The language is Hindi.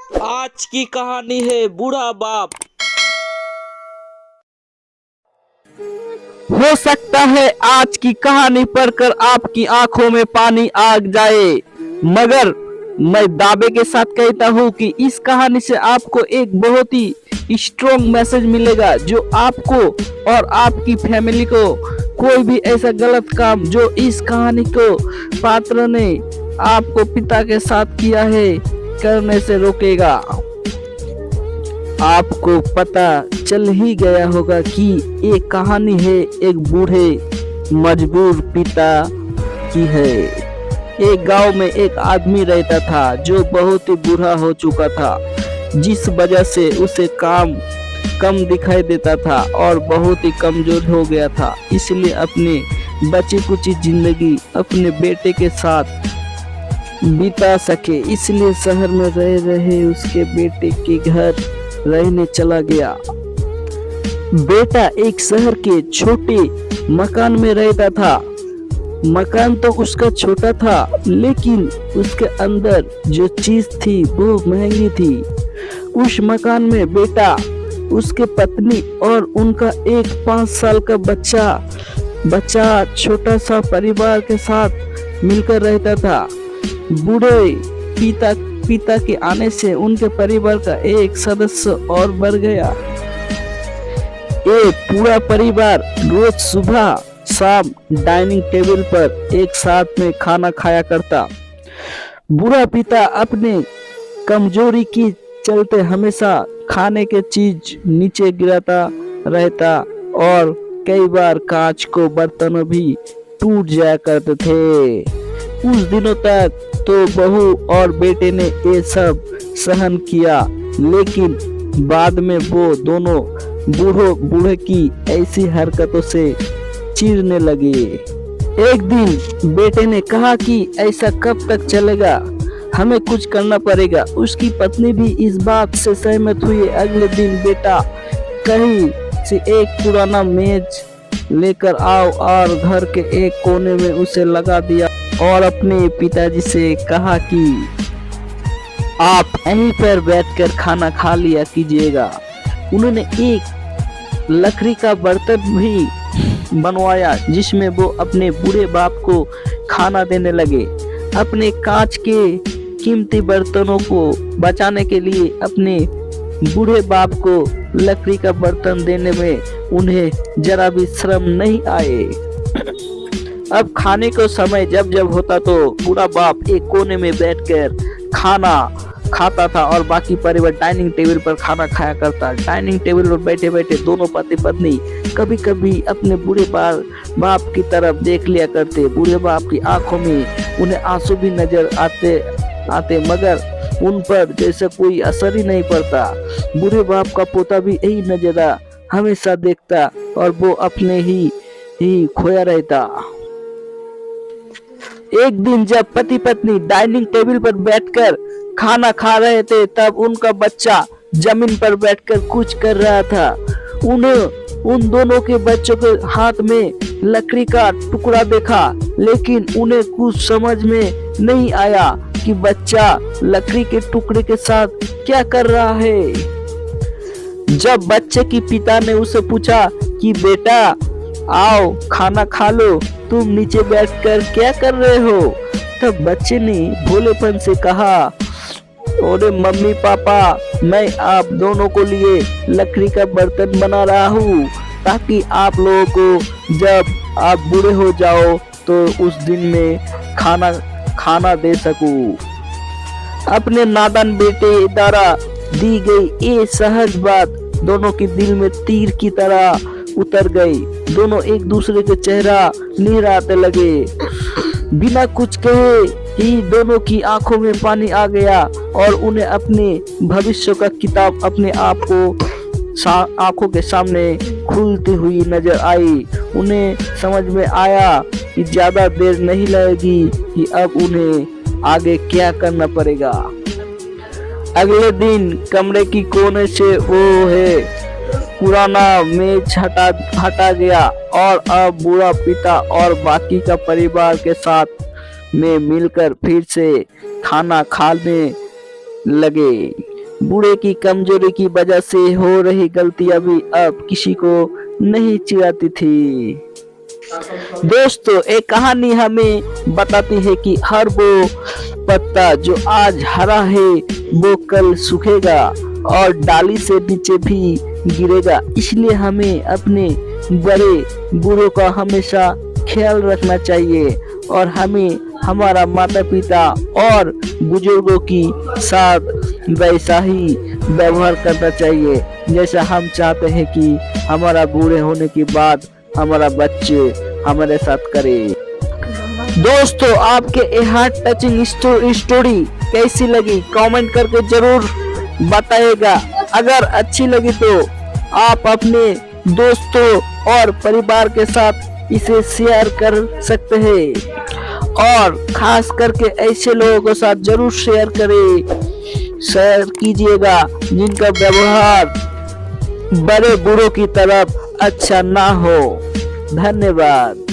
आज की कहानी है बूढ़ा बाप। हो सकता है आज की कहानी पढ़कर आपकी आंखों में पानी आ जाए, मगर मैं दावे के साथ कहता हूँ कि इस कहानी से आपको एक बहुत ही स्ट्रॉन्ग मैसेज मिलेगा, जो आपको और आपकी फैमिली को कोई भी ऐसा गलत काम जो इस कहानी को पात्र ने आपको पिता के साथ किया है करने से रोकेगा। आपको पता चल ही गया होगा कि ये कहानी है एक बूढ़े मजबूर पिता की है। एक गांव में एक आदमी रहता था जो बहुत ही बूढ़ा हो चुका था, जिस वजह से उसे काम कम दिखाई देता था और बहुत ही कमजोर हो गया था। इसलिए अपने बची कुची जिंदगी अपने बेटे के साथ बिता सके, इसलिए शहर में रह रहे उसके बेटे के घर रहने चला गया। बेटा एक शहर के छोटे मकान में रहता था। मकान तो उसका छोटा था, लेकिन उसके अंदर जो चीज थी वो महंगी थी। उस मकान में बेटा, उसके पत्नी और उनका एक 5 साल का बच्चा छोटा सा परिवार के साथ मिलकर रहता था। बूढ़े पिता के आने से उनके परिवार का एक सदस्य और बढ़ गया। ये पूरा परिवार रोज सुबह शाम डाइनिंग टेबल पर एक साथ में खाना खाया करता। बूढ़ा पिता अपने कमजोरी की चलते हमेशा खाने के चीज नीचे गिराता रहता और कई बार कांच को बर्तन भी टूट जाया करते थे। कुछ दिनों तक तो बहू और बेटे ने ये सब सहन किया, लेकिन बाद में वो दोनों बूढ़े की ऐसी हरकतों से चिढ़ने लगे। एक दिन बेटे ने कहा कि ऐसा कब तक चलेगा, हमें कुछ करना पड़ेगा। उसकी पत्नी भी इस बात से सहमत हुई। अगले दिन बेटा कहीं से एक पुराना मेज लेकर आओ और घर के एक कोने में उसे लगा दिया और अपने पिताजी से कहा कि आप यहीं पर बैठकर खाना खा लिया कीजिएगा। उन्होंने एक लकड़ी का बर्तन भी बनवाया जिसमें वो अपने बूढ़े बाप को खाना देने लगे। अपने कांच के कीमती बर्तनों को बचाने के लिए अपने बूढ़े बाप को लकड़ी का बर्तन देने में उन्हें जरा भी शर्म नहीं आए। अब खाने को समय जब जब होता तो बूढ़ा बाप एक कोने में बैठकर खाना खाता था और बाकी परिवार डाइनिंग टेबल पर खाना खाया करता। डाइनिंग टेबल पर बैठे बैठे दोनों पति पत्नी कभी कभी अपने बूढ़े बाप की तरफ देख लिया करते। बूढ़े बाप की आंखों में उन्हें आंसू भी नजर आते मगर उन पर जैसे कोई असर ही नहीं पड़ता। बूढ़े बाप का पोता भी यही नजरा हमेशा देखता और वो अपने ही खोया रहता। एक दिन जब पति पत्नी डाइनिंग टेबल पर बैठकर खाना खा रहे थे, तब उनका बच्चा जमीन पर बैठकर कुछ कर रहा था। उन दोनों के बच्चों के हाथ में लकड़ी का टुकड़ा देखा, लेकिन उन्हें कुछ समझ में नहीं आया कि बच्चा लकड़ी के टुकड़े के साथ क्या कर रहा है। जब बच्चे की पिता ने उसे पूछा कि बेटा आओ खाना खा लो, तुम नीचे बैठकर क्या कर रहे हो, तब बच्चे ने भोलेपन से कहा, अरे मम्मी पापा, मैं आप दोनों को लिए लकड़ी का बर्तन बना रहा हूँ ताकि आप लोगों को जब आप बूढ़े हो जाओ तो उस दिन में खाना दे सकूं। अपने नादान बेटे द्वारा दी गई ये सहज बात दोनों के दिल में तीर की तरह उतर गई। दोनों एक दूसरे के चेहरा निहारते लगे। बिना कुछ कहे ही दोनों की आंखों में पानी आ गया और उन्हें अपने भविष्य का किताब अपने आप को आंखों के सामने खुलती हुई नजर आई। उन्हें समझ में आया कि ज्यादा देर नहीं लगेगी कि अब उन्हें आगे क्या करना पड़ेगा। अगले दिन कमरे की कोने से वो पुराना मेज हटा गया और अब बूढ़ा पिता और बाकी का परिवार के साथ में मिलकर फिर से खाना खाने लगे। बूढ़े की कमजोरी की वजह से हो रही गलतियां भी अब किसी को नहीं चिढ़ाती थी। दोस्तों, एक कहानी हमें बताती है कि हर वो पत्ता जो आज हरा है वो कल सूखेगा और डाली से नीचे भी गिरेगा। इसलिए हमें अपने बड़े बूढ़ों का हमेशा ख्याल रखना चाहिए और हमें हमारा माता पिता और बुजुर्गों की साथ वैसा ही व्यवहार करना चाहिए जैसा हम चाहते हैं कि हमारा बूढ़े होने के बाद हमारा बच्चे हमारे साथ करे। दोस्तों, आपके ये हार्ट टचिंग स्टोरी कैसी लगी कमेंट करके जरूर बताइएगा। अगर अच्छी लगी तो आप अपने दोस्तों और परिवार के साथ इसे शेयर कर सकते हैं और खास करके ऐसे लोगों के साथ जरूर शेयर कीजिएगा जिनका व्यवहार बड़े बूढ़ों की तरफ अच्छा ना हो। धन्यवाद।